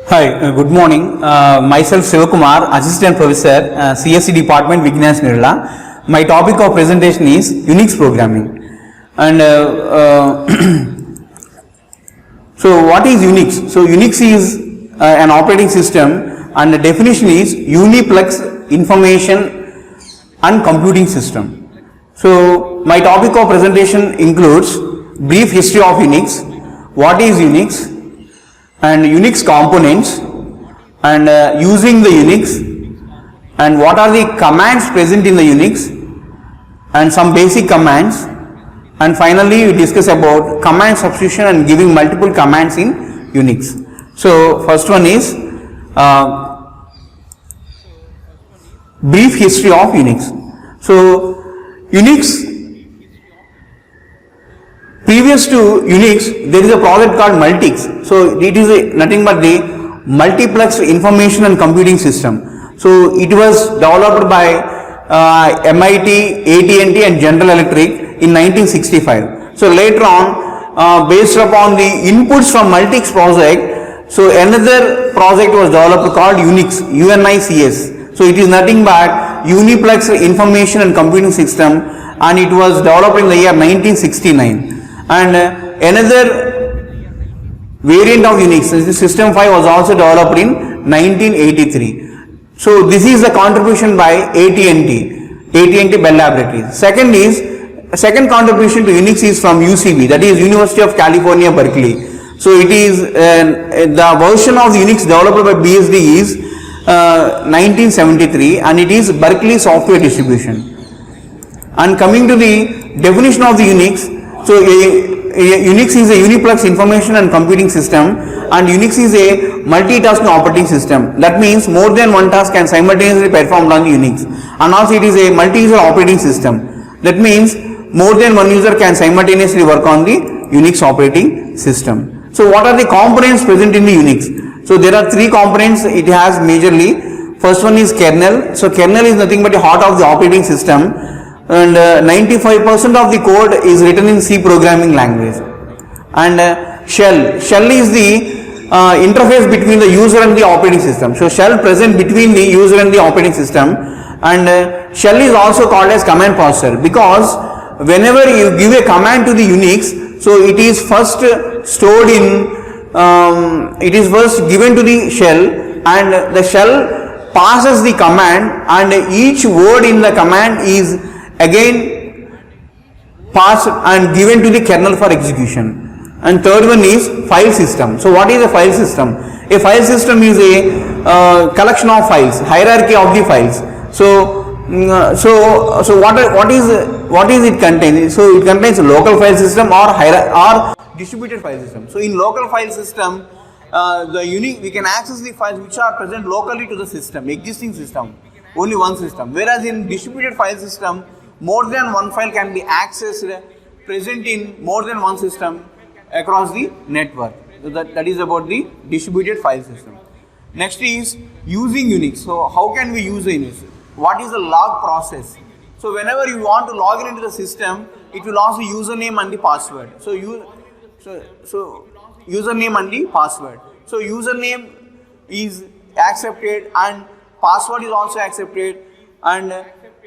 Hi, good morning. Myself Sivakumar, Assistant Professor, CSC Department, Vigyanas Nirala. My topic of presentation is Unix programming. And so, what is Unix? So, Unix is an operating system, and the definition is Uniplex Information and Computing System. So, my topic of presentation includes brief history of Unix, what is Unix, and Unix components, and using the Unix, and what are the commands present in the Unix, and some basic commands, and finally we discuss about command substitution and giving multiple commands in Unix. So first one is brief history of Unix. So Unix, previous to Unix, there is a project called Multics. So it is nothing but the multiplex information and computing system. So it was developed by MIT, AT&T and General Electric in 1965. So later on, based upon the inputs from Multics project, so another project was developed called Unix, UNICS. So it is nothing but Uniplex Information and Computing System, and it was developed in the year 1969. And another variant of Unix, System 5, was also developed in 1983. So this is the contribution by AT&T Bell Laboratories. Second contribution to Unix is from UCB, that is University of California, Berkeley. So it is the version of the Unix developed by BSD is 1973, and it is Berkeley Software Distribution. And coming to the definition of the Unix, so Unix is a Uniplex information and computing system, and Unix is a multitasking operating system. That means more than one task can simultaneously performed on the Unix, and also it is a multi-user operating system. That means more than one user can simultaneously work on the Unix operating system. So what are the components present in the Unix? So there are three components it has majorly. First one is kernel. So kernel is nothing but the heart of the operating system, and 95% of the code is written in C programming language. And shell is the interface between the user and the operating system. So shell present between the user and the operating system, and shell is also called as command processor, because whenever you give a command to the Unix, so it is first stored in it is first given to the shell, and the shell passes the command, and each word in the command is again passed and given to the kernel for execution. And third one is file system. So what is a file system? A file system is a collection of files, hierarchy of the files. So what is it contain? So it contains a local file system or distributed file system. So in local file system, we can access the files which are present locally to the system, existing system, only one system. Whereas in distributed file system, more than one file can be accessed, present in more than one system across the network. So that is about the distributed file system. Next is using Unix. So how can we use Unix? What is the log process? So whenever you want to log in into the system, it will ask the username and the password. So username and the password. So username is accepted and password is also accepted, and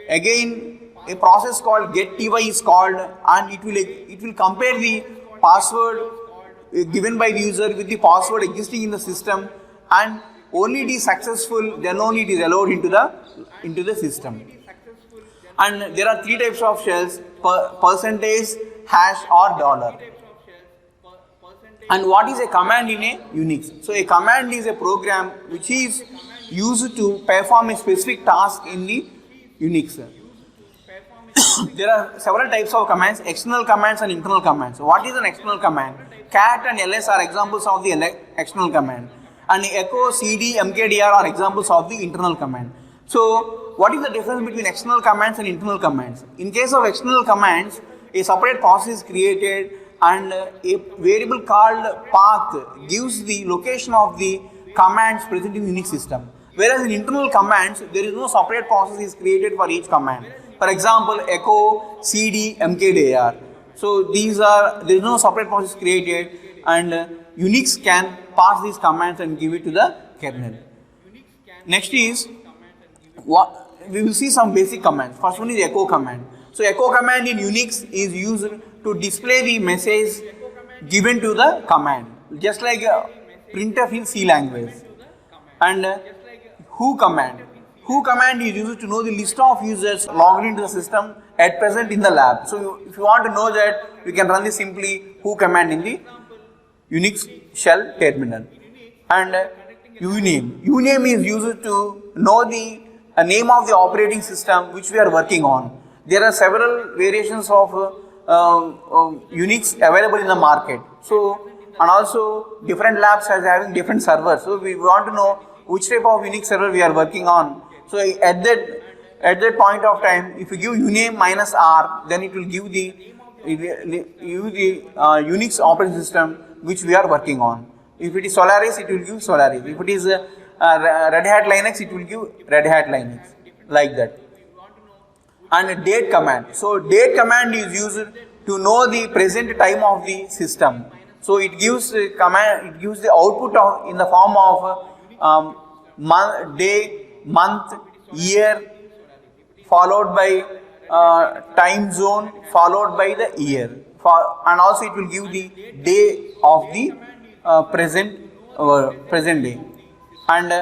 again a process called getTy is called, and it will compare the password given by the user with the password existing in the system, and only it is successful, then only it is allowed into the system. And there are three types of shells: percentage, hash or dollar. And what is a command in a Unix? So a command is a program which is used to perform a specific task in the Unix. There are several types of commands: external commands and internal commands. So what is an external command? Cat and ls are examples of the external command, and echo, cd, mkdir are examples of the internal command. So what is the difference between external commands and internal commands? In case of external commands, a separate process is created, and a variable called path gives the location of the commands present in Unix system. Whereas in internal commands, there is no separate process is created for each command. For example, echo, cd, mkdir. So there is no separate process created, and Unix can pass these commands and give it to the kernel. Next is what we will see some basic commands. First one is echo command. So echo command in Unix is used to display the message given to the command, just like printf in C language. And who command. Who command is used to know the list of users logged into the system at present in the lab. So if you want to know that, you can run this simply who command in the Unix shell terminal. And uname. Uname is used to know the name of the operating system which we are working on. There are several variations of Unix available in the market. So, and also different labs are having different servers. So we want to know which type of Unix server we are working on. So at that point of time, if you give uname minus R, then it will give the Unix operating system which we are working on. If it is Solaris, it will give Solaris. If it is Red Hat Linux, it will give Red Hat Linux, like that. And date command. So date command is used to know the present time of the system. So it gives the command, it gives the output in the form of day, month, year, followed by time zone, followed by the year. And also it will give the day of the present day. And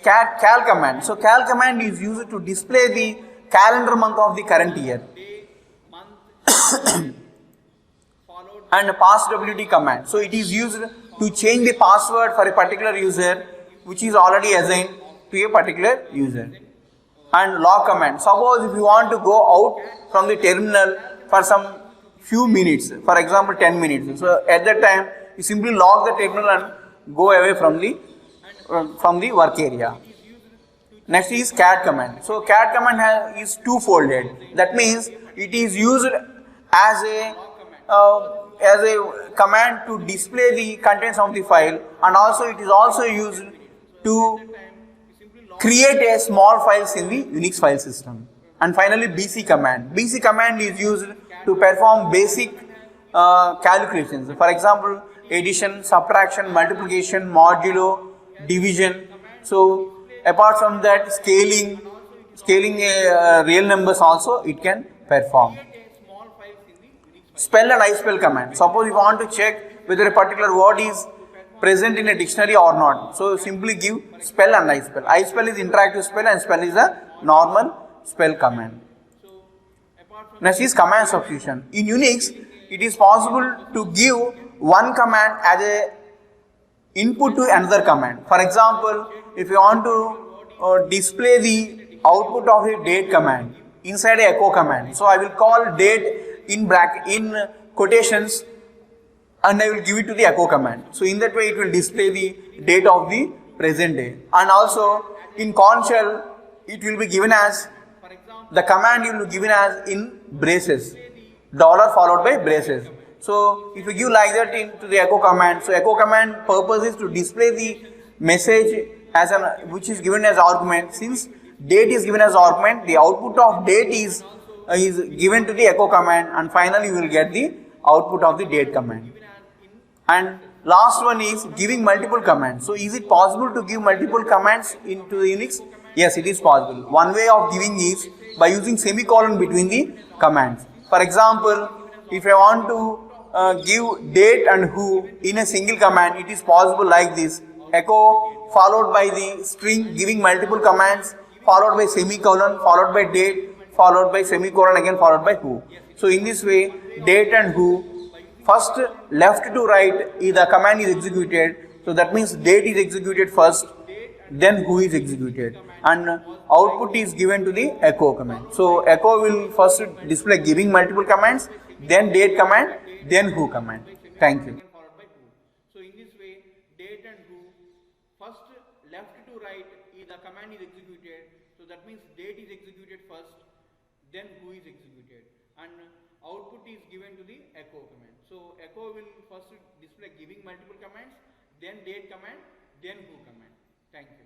cal command. So cal command is used to display the calendar month of the current year. And passwd command. So it is used to change the password for a particular user which is already assigned to a particular user. And log command. Suppose if you want to go out from the terminal for some few minutes, for example 10 minutes. So at that time you simply log the terminal and go away from the work area. Next is cat command. So cat command is two-folded. That means it is used as a command to display the contents of the file, and also it is also used to create a small files in the Unix file system. And finally BC command. BC command is used to perform basic calculations. For example, addition, subtraction, multiplication, modulo, division. So apart from that, scaling real numbers also it can perform. Spell and ispell command. Suppose you want to check whether a particular word is present in a dictionary or not. So simply give spell and ispell. Ispell is interactive spell and spell is a normal spell command. Next is command substitution. In Unix, it is possible to give one command as a input to another command. For example, if you want to display the output of a date command inside a echo command, so I will call date in quotations and I will give it to the echo command. So in that way it will display the date of the present day. And also in conn shell it will be given as, the command will be given as in braces, dollar followed by braces. So if you give like that into the echo command, so echo command purpose is to display the message as which is given as argument. Since date is given as argument, the output of date is given to the echo command, and finally you will get the output of the date command. And last one is giving multiple commands. So is it possible to give multiple commands into the Unix? Yes, it is possible. One way of giving is by using semicolon between the commands. For example, if I want to give date and who in a single command, it is possible like this: echo followed by the string giving multiple commands, followed by semicolon, followed by date, followed by semicolon, again followed by who. So in this way, date and who, first left to right the command is executed. So that means date is executed first, then who is executed, and output is given to the echo command. So echo will first display giving multiple commands, then date command, then who command. Thank you. So in this way, date and who, first left to right the command is executed. So that means date is executed first, then who is executed, and output is given to the echo command. So echo will first display giving multiple commands, then date command, then who command. Thank you.